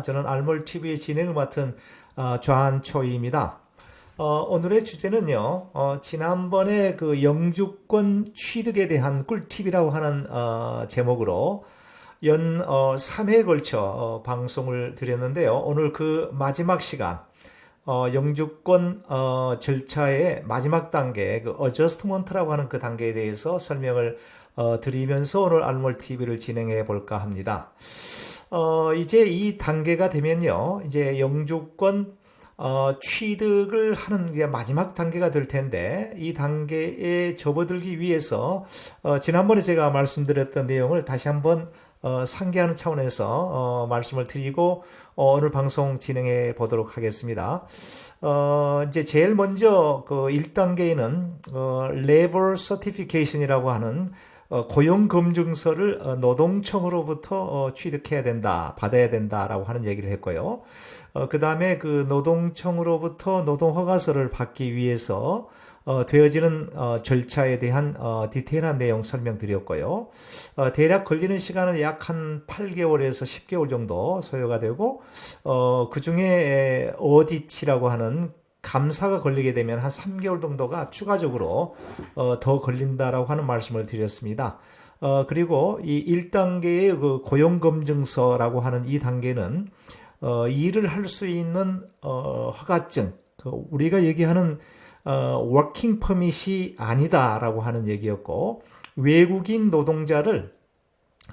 저는 알몰TV의 진행을 맡은 좌한초이입니다. 오늘의 주제는요, 지난번에 그 영주권 취득에 대한 꿀팁이라고 하는 제목으로 연 3회에 걸쳐 방송을 드렸는데요. 오늘 그 마지막 시간, 영주권 절차의 마지막 단계, 그 어저스트먼트라고 하는 그 단계에 대해서 설명을 드리면서 오늘 알몰TV를 진행해 볼까 합니다. 이제 이 단계가 되면요, 이제 영주권 취득을 하는 게 마지막 단계가 될 텐데, 이 단계에 접어들기 위해서 지난번에 제가 말씀드렸던 내용을 다시 한번 상기하는 차원에서 말씀을 드리고 오늘 방송 진행해 보도록 하겠습니다. 이제 제일 먼저 그 1단계에는 Labor Certification이라고 하는 고용검증서를 노동청으로부터 취득해야 된다, 받아야 된다라고 하는 얘기를 했고요. 그 다음에 그 노동청으로부터 노동허가서를 받기 위해서 되어지는 절차에 대한 디테일한 내용 설명드렸고요. 대략 걸리는 시간은 약 한 8개월에서 10개월 정도 소요가 되고, 그 중에 어디치라고 하는 감사가 걸리게 되면 한 3개월 정도가 추가적으로 더 걸린다라고 하는 말씀을 드렸습니다. 그리고 이 1단계의 그 고용검증서라고 하는 이 단계는 일을 할 수 있는 허가증, 우리가 얘기하는 워킹 퍼밋이 아니다라고 하는 얘기였고, 외국인 노동자를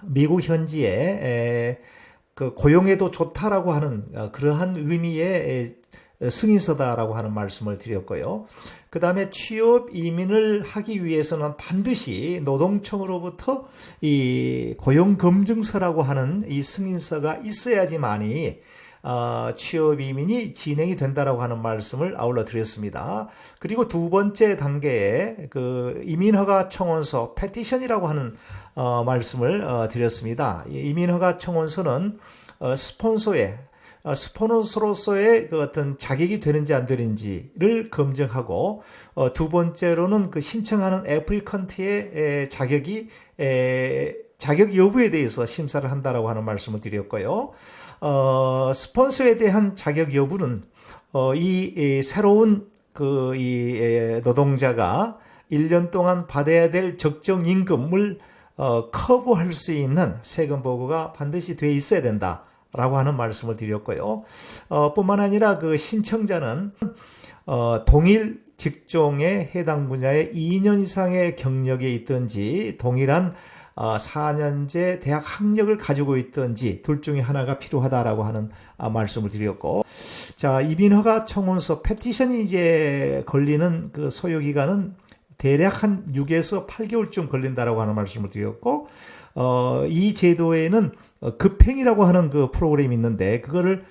미국 현지에 그 고용해도 좋다라고 하는 그러한 의미의 승인서다라고 하는 말씀을 드렸고요. 그 다음에 취업 이민을 하기 위해서는 반드시 노동청으로부터 이 고용검증서라고 하는 이 승인서가 있어야지만이 취업 이민이 진행이 된다라고 하는 말씀을 아울러 드렸습니다. 그리고 두 번째 단계에 그 이민허가 청원서 패티션이라고 하는 말씀을 드렸습니다. 이민허가 청원서는 스폰서로서의 그 어떤 자격이 되는지 안 되는지를 검증하고, 두 번째로는 그 신청하는 애플리컨트의 자격 여부에 대해서 심사를 한다라고 하는 말씀을 드렸고요. 스폰서에 대한 자격 여부는 이 새로운 이 노동자가 1년 동안 받아야 될 적정 임금을 커버할 수 있는 세금 보고가 반드시 돼 있어야 된다 라고 하는 말씀을 드렸고요. 뿐만 아니라 그 신청자는 동일 직종에 해당 분야에 2년 이상의 경력이 있든지 동일한 4년제 대학 학력을 가지고 있든지 둘 중에 하나가 필요하다라고 하는 말씀을 드렸고, 자, 이민허가 청원서 패티션이 이제 걸리는 그 소요 기간은 대략 한 6에서 8개월쯤 걸린다라고 하는 말씀을 드렸고, 이 제도에는 급행이라고 하는 그 프로그램이 있는데, 그거를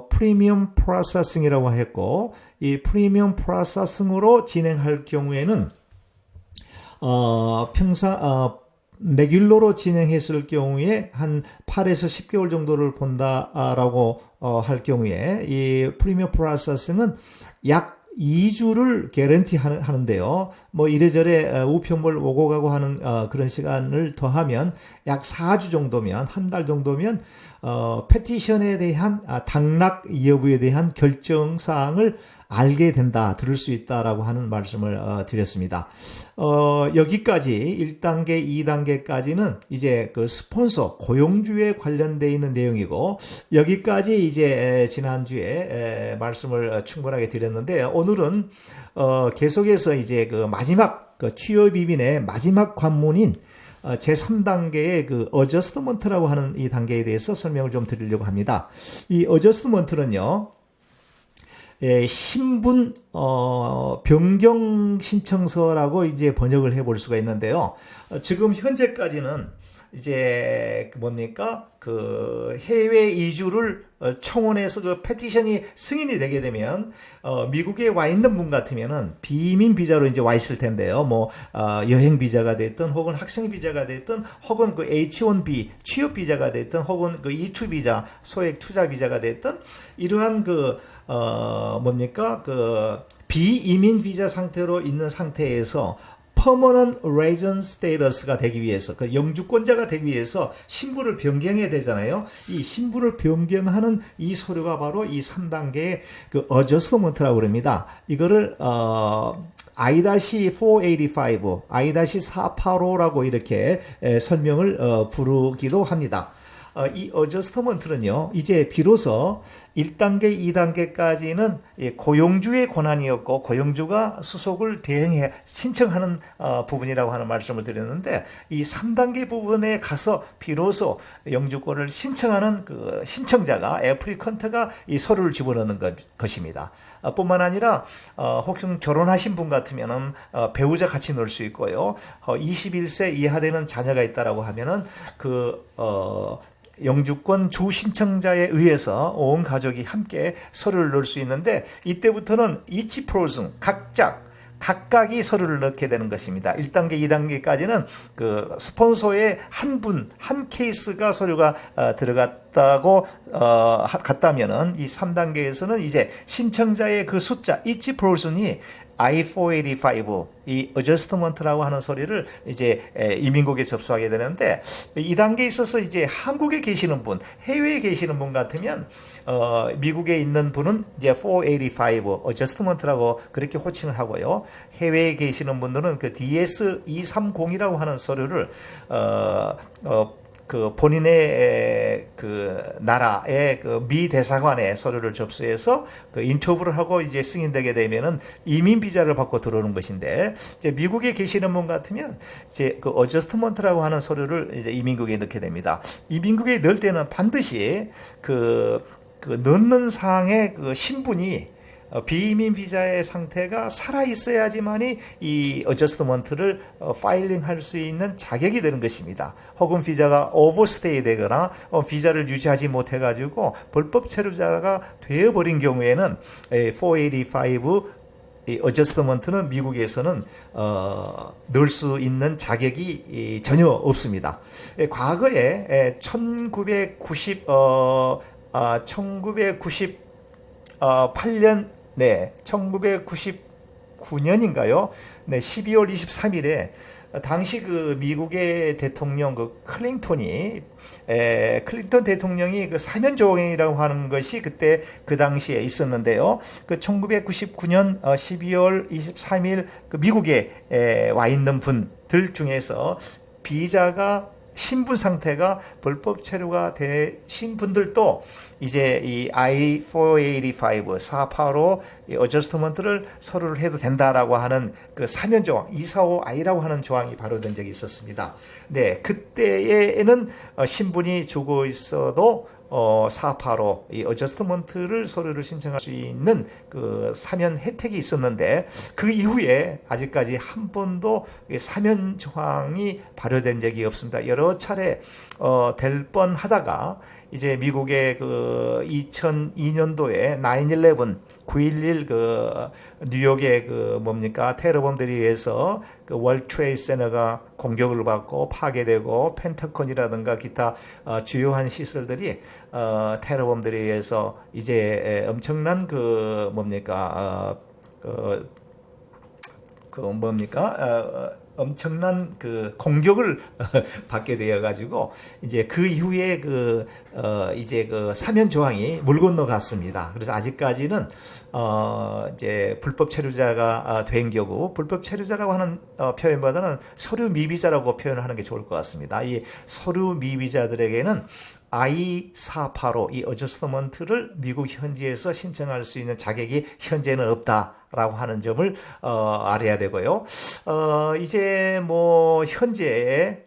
프리미엄 프로세싱이라고 했고, 이 프리미엄 프로세싱으로 진행할 경우에는 레귤러로 진행했을 경우에 한 8에서 10개월 정도를 본다라고 할 경우에, 이 프리미엄 프로세싱은 약 2주를 개런티 하는데요. 뭐 이래저래 우편물 오고 가고 하는 그런 시간을 더하면 약 4주 정도면, 한 달 정도면 패티션에 대한 당락 여부에 대한 결정사항을 알게 된다, 들을 수 있다라고 하는 말씀을 드렸습니다. 여기까지 1단계, 2단계까지는 이제 그 스폰서, 고용주에 관련되어 있는 내용이고, 여기까지 이제 지난주에 말씀을 충분하게 드렸는데, 오늘은 계속해서 이제 그 마지막 그 취업 이민의 마지막 관문인 제3단계의 그 어저스트먼트라고 하는 이 단계에 대해서 설명을 좀 드리려고 합니다. 이 어저스트먼트는요, 신분 변경 신청서라고 이제 번역을 해볼 수가 있는데요. 지금 현재까지는 이제 그 해외 이주를 청원해서 그 패티션이 승인이 되게 되면 미국에 와 있는 분 같으면은 비민 비자로 이제 와 있을 텐데요. 뭐 여행 비자가 됐든 혹은 학생 비자가 됐든 혹은 그 H1B 취업 비자가 됐든 혹은 그 E2 비자 소액 투자 비자가 됐든 이러한 그 비이민 비자 상태로 있는 상태에서 permanent resident status가 되기 위해서, 그 영주권자가 되기 위해서 신분을 변경해야 되잖아요. 이 신분을 변경하는 이 서류가 바로 이 3단계의 그 adjustment라고 그럽니다. 이거를 I-485, I-485라고 이렇게 설명을 부르기도 합니다. 이 어저스트먼트는요, 이제 비로소 1단계, 2단계까지는 고용주의 권한이었고, 고용주가 수속을 대행해 신청하는 부분이라고 하는 말씀을 드렸는데, 이 3단계 부분에 가서 비로소 영주권을 신청하는 그 신청자가, 애플리컨트가 이 서류를 집어넣는 것입니다. 뿐만 아니라 혹시 결혼하신 분 같으면은 배우자 같이 넣을 수 있고요. 21세 이하 되는 자녀가 있다라고 하면은 영주권 주 신청자에 의해서 온 가족이 함께 서류를 넣을 수 있는데, 이때부터는 each person 각각이 서류를 넣게 되는 것입니다. 1단계, 2단계까지는 그 스폰서의 한 케이스가 서류가 들어갔다고 갔다면은, 이 3단계에서는 이제 신청자의 그 숫자 each person이 I-485, 이 adjustment라고 하는 소리를 이제 이민국에 접수하게 되는데, 이 단계에 있어서 이제 한국에 계시는 분, 해외에 계시는 분 같으면 미국에 있는 분은 이제 485 adjustment라고 그렇게 호칭을 하고요. 해외에 계시는 분들은 그 DS230이라고 하는 서류를 그 본인의 그 나라의 그 미 대사관에 서류를 접수해서 그 인터뷰를 하고 이제 승인되게 되면은 이민 비자를 받고 들어오는 것인데, 이제 미국에 계시는 분 같으면 이제 그 어저스트먼트라고 하는 서류를 이제 이민국에 넣게 됩니다. 이민국에 넣을 때는 반드시 그 넣는 사항의 그 신분이 비이민 비자의 상태가 살아 있어야지만이 이 어저스트먼트를 파일링할 수 있는 자격이 되는 것입니다. 혹은 비자가 오버스테이 되거나 비자를 유지하지 못해 가지고 불법 체류자가 되어버린 경우에는 485 이 어저스트먼트는 미국에서는 넣을 수 있는 자격이 전혀 없습니다. 과거에 1998년, 네, 1999년인가요? 네, 12월 23일에 당시 그 미국의 대통령 그 클린턴 대통령이 그 사면 조항이라고 하는 것이 그때 그 당시에 있었는데요. 그 1999년 12월 23일 그 미국에 와 있는 분들 중에서 비자가 신분 상태가 불법 체류가 되신 분들도 이제 이 I-485, 485 어저스트먼트를 서류를 해도 된다라고 하는 그 사면 조항, 245I라고 하는 조항이 발효된 적이 있었습니다. 네, 그때에는 신분이 주고 있어도 485, 이 어저스트먼트를 서류를 신청할 수 있는 그 사면 혜택이 있었는데, 그 이후에 아직까지 한 번도 사면 조항이 발효된 적이 없습니다. 여러 차례 될 뻔하다가 이제 미국의 그 2002년도에 9/11 그 뉴욕의 그 테러범들에 의해서 그 월드 트레이드 센터가 공격을 받고 파괴되고 펜타곤이라든가 기타 주요한 시설들이 테러범들에 의해서 이제 엄청난 엄청난 그 공격을 받게 되어 가지고 이제 그 이후에 이제 사면 조항이 물 건너갔습니다. 그래서 아직까지는 이제 불법 체류자가 된 경우, 불법 체류자라고 하는 표현보다는 서류 미비자라고 표현을 하는 게 좋을 것 같습니다. 이 서류 미비자들에게는 I-485, 이 어저스트먼트를 미국 현지에서 신청할 수 있는 자격이 현재는 없다라고 하는 점을 알아야 되고요. 이제 현재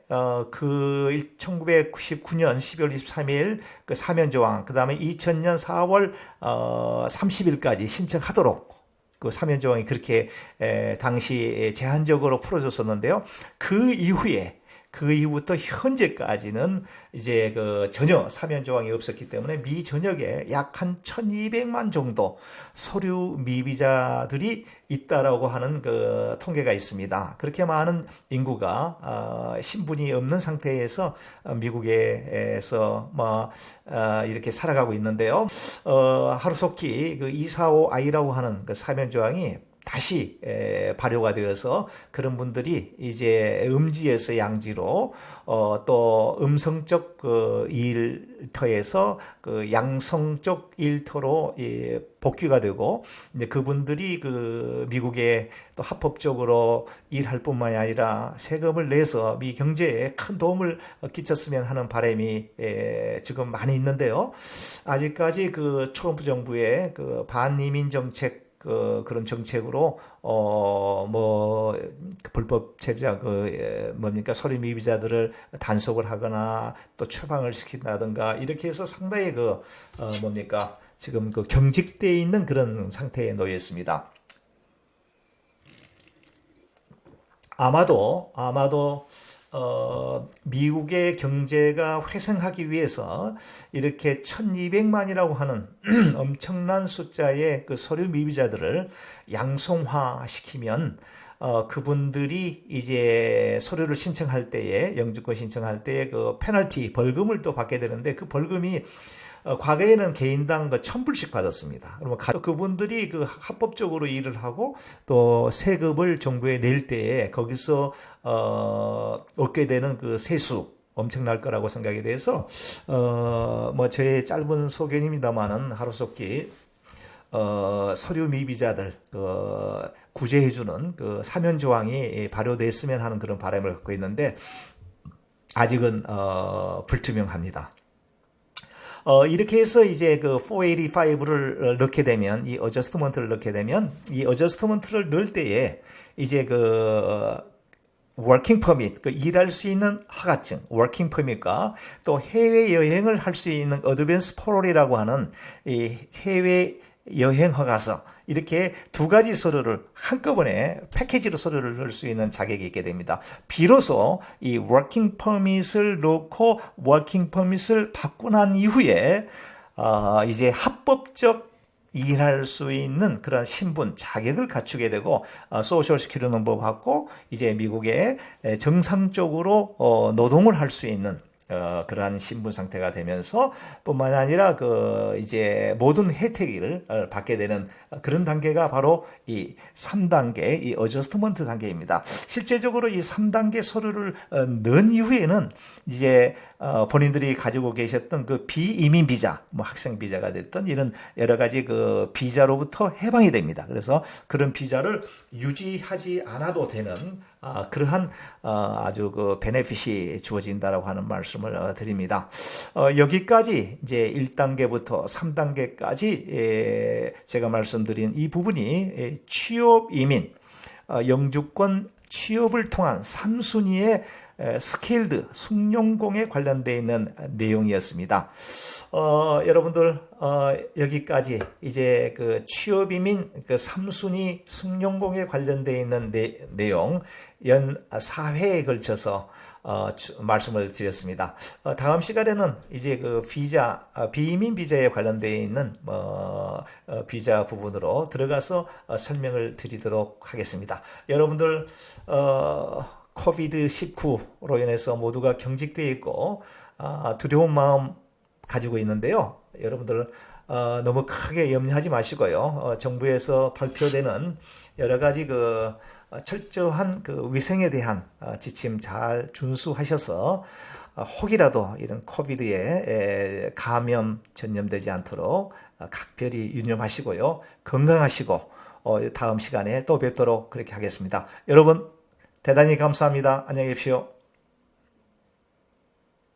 그 1999년 12월 23일 그 사면 조항, 그 다음에 2000년 4월 30일까지 신청하도록 그 사면 조항이 그렇게 당시 제한적으로 풀어졌었는데요. 그 이후부터 현재까지는 이제 전혀 사면 조항이 없었기 때문에 미 전역에 약 한 1200만 정도 서류 미비자들이 있다라고 하는 그 통계가 있습니다. 그렇게 많은 인구가 신분이 없는 상태에서 미국에서 이렇게 살아가고 있는데요. 하루속히 그 245I라고 하는 그 사면 조항이 다시 발효가 되어서 그런 분들이 이제 음지에서 양지로 또 음성적 그 일터에서 그 양성적 일터로 복귀가 되고 이제 그분들이 그 미국에 또 합법적으로 일할 뿐만이 아니라 세금을 내서 미 경제에 큰 도움을 끼쳤으면 하는 바람이 지금 많이 있는데요. 아직까지 그 트럼프 정부의 그 반이민 정책 그런 정책으로 뭐 불법 체류자 뭡니까 서류 미비자들을 단속을 하거나 또 추방을 시킨다든가 이렇게 해서 상당히 뭡니까 지금 그 경직되어 있는 그런 상태에 놓여 있습니다. 아마도 미국의 경제가 회생하기 위해서 이렇게 1200만이라고 하는 엄청난 숫자의 그 서류 미비자들을 양성화 시키면 그분들이 이제 서류를 신청할 때에 영주권 신청할 때에 그 페널티 벌금을 또 받게 되는데 그 벌금이 과거에는 개인당 1,000불씩 받았습니다. 그러면 그분들이 그 합법적으로 일을 하고 또 세금을 정부에 낼 때에 거기서 얻게 되는 그 세수 엄청날 거라고 생각이 돼서 뭐 저의 짧은 소견입니다만은 하루속히 서류 미비자들 구제해주는 그 사면 조항이 발효됐으면 하는 그런 바람을 갖고 있는데 아직은 불투명합니다. 이렇게 해서 이제 그 485를 넣게 되면 이 어저스트먼트를 넣게 되면 이 어저스트먼트를 넣을 때에 이제 그 워킹 퍼밋, 그 일할 수 있는 허가증, 워킹 퍼밋과 또 해외 여행을 할 수 있는 어드밴스 포롤이라고 하는 이 해외 여행 허가서 이렇게 두 가지 서류를 한꺼번에 패키지로 서류를 넣을 수 있는 자격이 있게 됩니다. 비로소 이 워킹 퍼밋을 넣고 워킹 퍼밋을 받고 난 이후에 이제 합법적 일할 수 있는 그런 신분, 자격을 갖추게 되고 소셜 시큐리티 넘버 받고 이제 미국에 정상적으로 노동을 할 수 있는 그러한 신분 상태가 되면서 뿐만 아니라 그 이제 모든 혜택을 받게 되는 그런 단계가 바로 이 3단계 이 어저스트먼트 단계입니다. 실제적으로 이 3단계 서류를 넣은 이후에는 이제 본인들이 가지고 계셨던 그 비이민 비자, 뭐 학생 비자가 됐던 이런 여러 가지 그 비자로부터 해방이 됩니다. 그래서 그런 비자를 유지하지 않아도 되는 그러한 아주 그 베네핏이 주어진다라고 하는 말씀을 드립니다. 여기까지 이제 1단계부터 3단계까지 제가 말씀드린 이 부분이 취업 이민, 영주권 취업을 통한 3순위의 스킬드 숙련공에 관련되어 있는 내용이었습니다. 여러분들 여기까지 이제 그 취업이민 그 3순위 숙련공에 관련되어 있는 내용 연 4회에 걸쳐서 말씀을 드렸습니다. 다음 시간에는 이제 그 비자, 비이민 비자에 관련되어 있는 비자 부분으로 들어가서 설명을 드리도록 하겠습니다. 여러분들 코비드-19로 인해서 모두가 경직되어 있고 두려운 마음 가지고 있는데요. 여러분들 너무 크게 염려하지 마시고요. 정부에서 발표되는 여러 가지 그 철저한 그 위생에 대한 지침 잘 준수하셔서 혹이라도 이런 코비드에 감염 전염되지 않도록 각별히 유념하시고요. 건강하시고 다음 시간에 또 뵙도록 그렇게 하겠습니다. 여러분 대단히 감사합니다. 안녕히 계십시오.